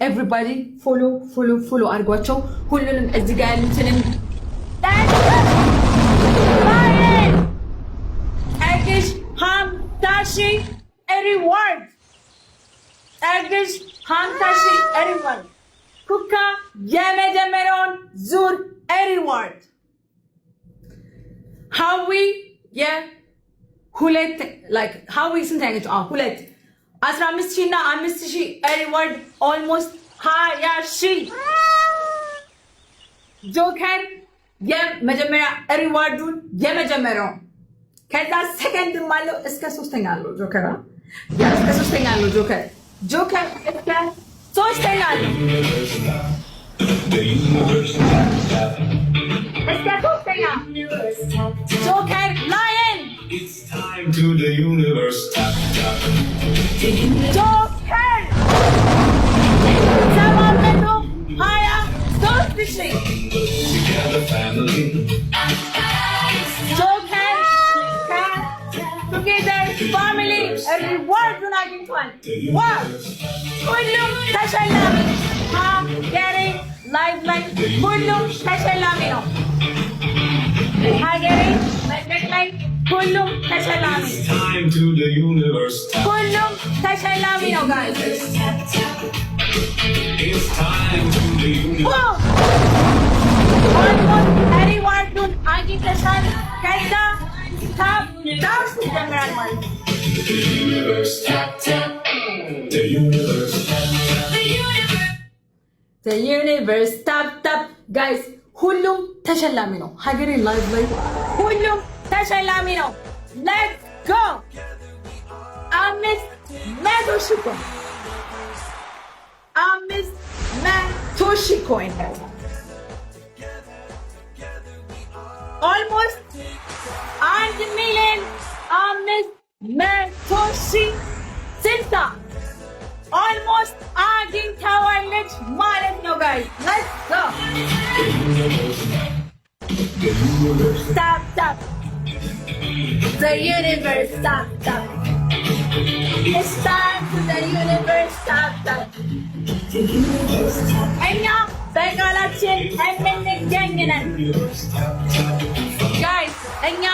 everybody follow አድርጓቸው ሁሉንም እዚህ ጋር ያሉትንም Turkish Hamtashi reward Turkish Hamtashi reward Kuka የመጀመሪያውን ዙር reward Howie ሁለት like Howie ስንት ያገኘች ሁለት 15,000 እና 5,000 reward almost 20,000 ጆከር የመጀመሪያ ሪዋርዱን የመጀመሪያው ከዛ ሰከንድ ማለው እስከ ሶስተኛ አለው ጆከር እስከ ሶስተኛ አለው ጆከር እስከ ሶስተኛ አለው እስከ ሶስተኛ ጆከር ላየን It's time to the universe tap tap ጆከር ሰማመቶ ሃያ ሶስት ሺህ Together family Joker Together family rewardን አግኝቷል ዋው ሁሉም ተሸላሚ ሀገሬ ላይቭ ላይ ሁሉም ተሸላሚ ነው ሀገሬ መድረክ ላይ ሁሉም ተሸላሚ ሁሉም ተሸላሚ ነው ጋይስ It's time to the universe ሪዋርዱን አግኝተሻል ከዛ ታፕ ይጀምራል ማለት ነው The universe tap guys ሁሉም ተሸላሚ ነው ሀገሬ ላይቭ ላይ ሁሉም ተሸላሚ ነው let's go 500,000 ኮይን 500,000 ኮይን almost 1,500,000 ስልሳ almost አግኝተዋለች ማለት ነው guys let's go tap the universe tap it's time to the universe tap እኛ በቃላችን እንገኝ ነን ጋይስ እኛ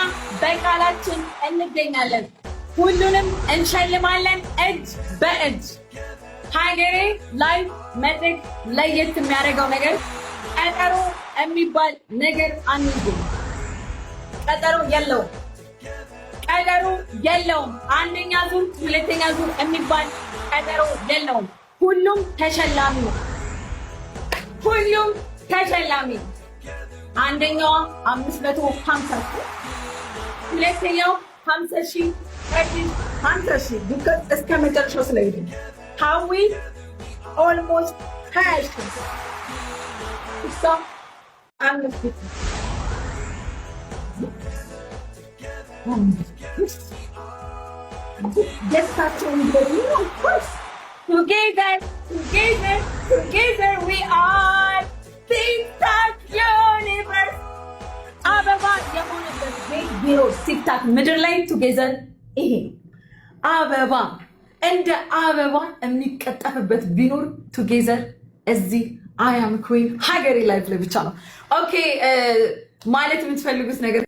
በቃላችን እንገኛለን ሁሉንም እንሸልማለን እጅ በእጅ ሀገሬ ላይቭ መድረክ ለየት የሚያደርገው ነገር ቀጠሮ የሚባል ነገር አንይዝም ቀጠሮ የለውም አንደኛ ዙር ሁለተኛ ዙር የሚባል ቀጠሮ የለውም ሁሉም ተሸላሚ ነው ሁሉም ተሸላሚ አንደኛው 550 ሁለተኛው 50,000 50,000 ዱከት እስከ መጨረሻው ስለይዱ ሃዊ almost 20,000 እሷ 5,000 ደስታቸውን ደግሞ Together we are TikTok universe. አበባ የሆነበት ቤት ቢሮ ቲክታክ ምድር ላይ ቱጌዘር ይሄ አበባ እንደ አበባ የሚቀጠፍበት ቢኖር ቱጌዘር እዚህ አያም ኩዊን ሀገሬ ላይፍ ላይ ብቻ ነው። ኦኬ ማለት የምትፈልጉት ነገር